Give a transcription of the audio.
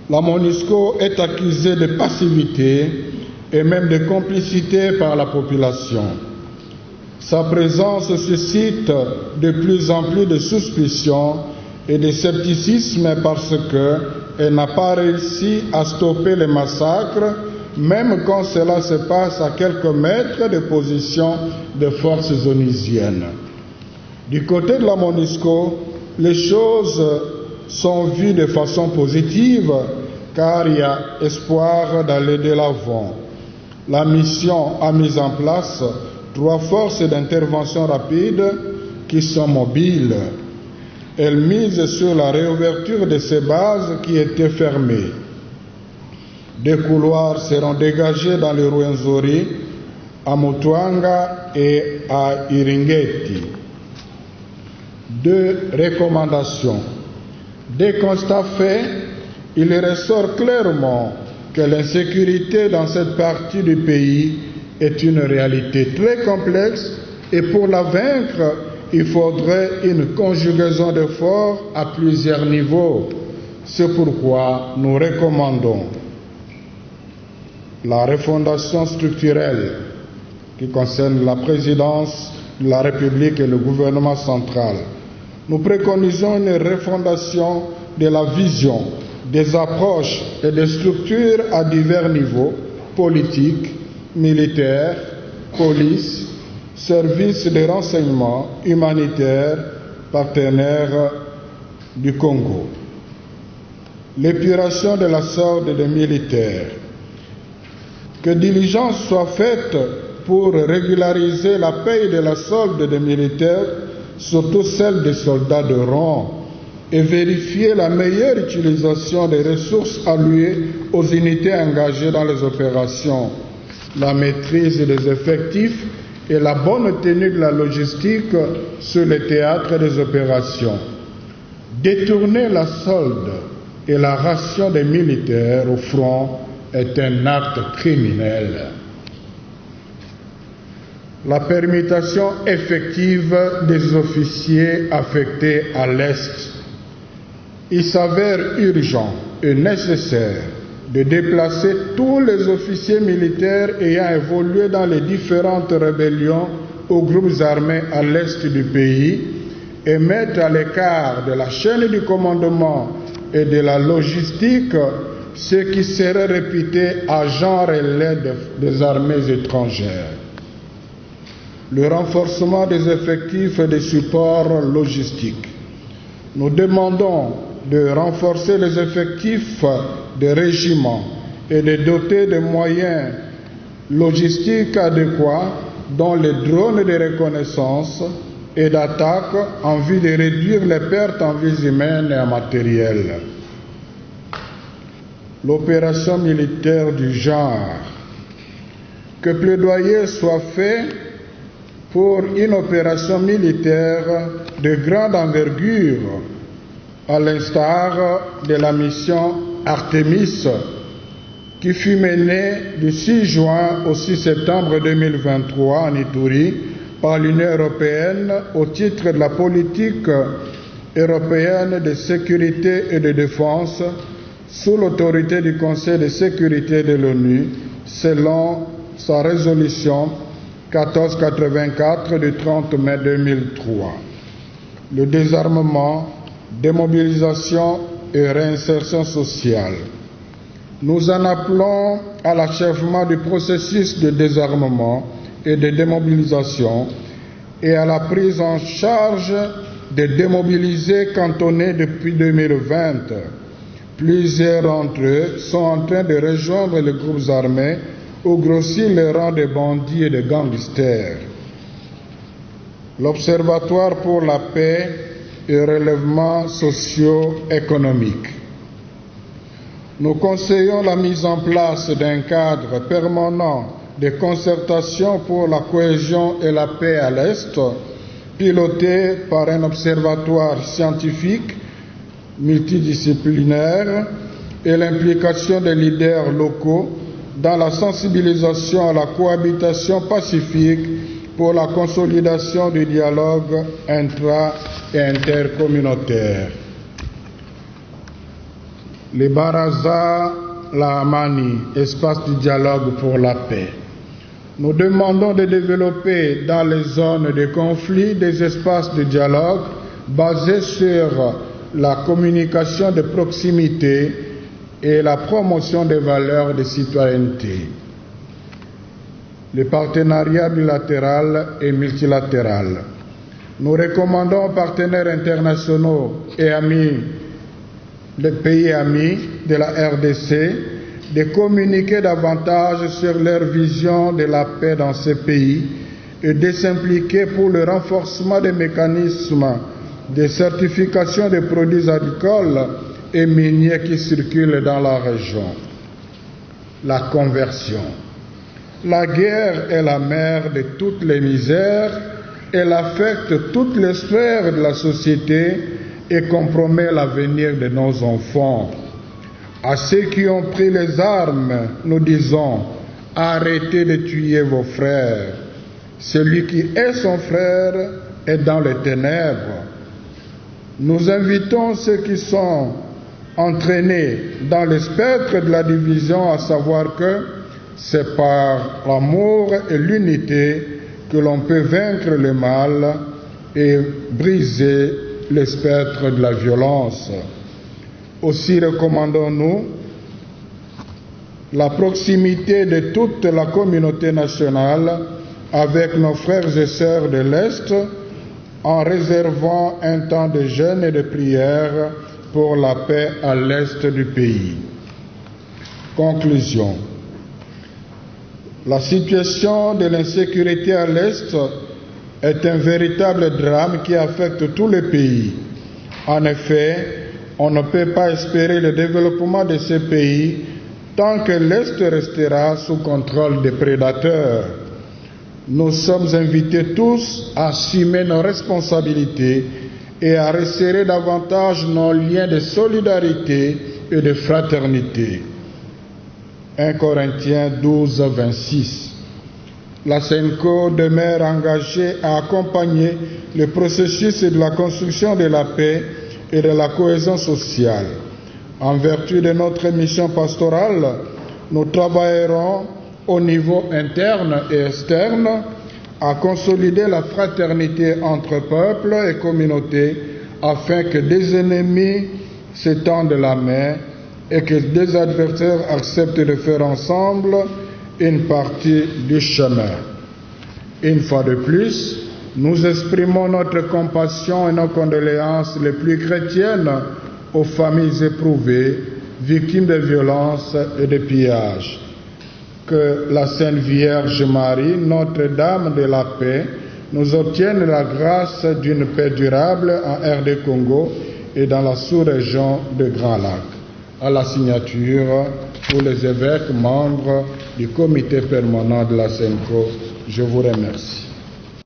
La MONUSCO est accusée de passivité et même de complicité par la population. Sa présence suscite de plus en plus de suspicions et de scepticisme parce qu'elle n'a pas réussi à stopper les massacres, même quand cela se passe à quelques mètres de position des forces onusiennes. Du côté de la MONUSCO, les choses sont vues de façon positive car il y a espoir d'aller de l'avant. La mission a mis en place 3 forces d'intervention rapide qui sont mobiles. Elle mise sur la réouverture de ces bases qui étaient fermées. Des couloirs seront dégagés dans le Rwenzori, à Mutwanga et à Iringeti. 2 recommandations. Des constats faits, il ressort clairement que l'insécurité dans cette partie du pays est une réalité très complexe et pour la vaincre, il faudrait une conjugaison d'efforts à plusieurs niveaux. C'est pourquoi nous recommandons la refondation structurelle qui concerne la présidence de la République et le gouvernement central. Nous préconisons une refondation de la vision, des approches et des structures à divers niveaux, politiques, militaires, police, services de renseignement, humanitaires, partenaires du Congo. L'épuration de la solde des militaires. Que diligence soit faite pour régulariser la paye de la solde des militaires, surtout celle des soldats de rang, et vérifier la meilleure utilisation des ressources allouées aux unités engagées dans les opérations, la maîtrise des effectifs et la bonne tenue de la logistique sur le théâtre des opérations. Détourner la solde et la ration des militaires au front est un acte criminel. La permutation effective des officiers affectés à l'Est. Il s'avère urgent et nécessaire de déplacer tous les officiers militaires ayant évolué dans les différentes rébellions aux groupes armés à l'Est du pays et mettre à l'écart de la chaîne du commandement et de la logistique ceux qui seraient réputés agents relais des armées étrangères. Le renforcement des effectifs et des supports logistiques. Nous demandons de renforcer les effectifs des régiments et de doter de moyens logistiques adéquats, dont les drones de reconnaissance et d'attaque en vue de réduire les pertes en vies humaines et en matériel. L'opération militaire du genre. Que plaidoyer soit fait pour une opération militaire de grande envergure, à l'instar de la mission Artemis, qui fut menée du 6 juin au 6 septembre 2023 en Ituri par l'Union européenne au titre de la politique européenne de sécurité et de défense sous l'autorité du Conseil de sécurité de l'ONU, selon sa résolution 1484 du 30 mai 2003. Le désarmement, démobilisation et réinsertion sociale. Nous en appelons à l'achèvement du processus de désarmement et de démobilisation et à la prise en charge des démobilisés cantonnés depuis 2020. Plusieurs d'entre eux sont en train de rejoindre les groupes armés ou grossir les rangs des bandits et des gangsters. L'Observatoire pour la paix et relèvement socio-économique. Nous conseillons la mise en place d'un cadre permanent de concertation pour la cohésion et la paix à l'Est, piloté par un observatoire scientifique multidisciplinaire et l'implication des leaders locaux dans la sensibilisation à la cohabitation pacifique pour la consolidation du dialogue intra- et intercommunautaire. les Baraza La Amani, espace de dialogue pour la paix. Nous demandons de développer dans les zones de conflit des espaces de dialogue basés sur la communication de proximité et la promotion des valeurs de citoyenneté. Le partenariat bilatéral et multilatéral. Nous recommandons aux partenaires internationaux et amis, les pays amis de la RDC, de communiquer davantage sur leur vision de la paix dans ces pays et de s'impliquer pour le renforcement des mécanismes de certification des produits agricoles et miniers qui circulent dans la région. La conversion. La guerre est la mère de toutes les misères. Elle affecte toutes les sphères de la société et compromet l'avenir de nos enfants. À ceux qui ont pris les armes, nous disons, arrêtez de tuer vos frères. Celui qui est son frère est dans les ténèbres. Nous invitons ceux qui sont entraînés dans le spectre de la division à savoir que c'est par l'amour et l'unité que l'on peut vaincre le mal et briser le spectre de la violence. Aussi recommandons-nous la proximité de toute la communauté nationale avec nos frères et sœurs de l'Est en réservant un temps de jeûne et de prière pour la paix à l'Est du pays. Conclusion. La situation de l'insécurité à l'Est est un véritable drame qui affecte tous les pays. En effet, on ne peut pas espérer le développement de ces pays tant que l'Est restera sous contrôle des prédateurs. Nous sommes invités tous à assumer nos responsabilités et à resserrer davantage nos liens de solidarité et de fraternité. 1 Corinthiens 12, 26. La SENCO demeure engagée à accompagner le processus de la construction de la paix et de la cohésion sociale. En vertu de notre mission pastorale, nous travaillerons au niveau interne et externe à consolider la fraternité entre peuples et communautés afin que des ennemis s'étendent la main et que des adversaires acceptent de faire ensemble une partie du chemin. Une fois de plus, nous exprimons notre compassion et nos condoléances les plus chrétiennes aux familles éprouvées, victimes de violences et de pillages. Que la Sainte Vierge Marie, Notre-Dame de la paix, nous obtienne la grâce d'une paix durable en RD Congo et dans la sous-région de Grand Lac. À la signature, pour les évêques membres du comité permanent de la SENCO, je vous remercie.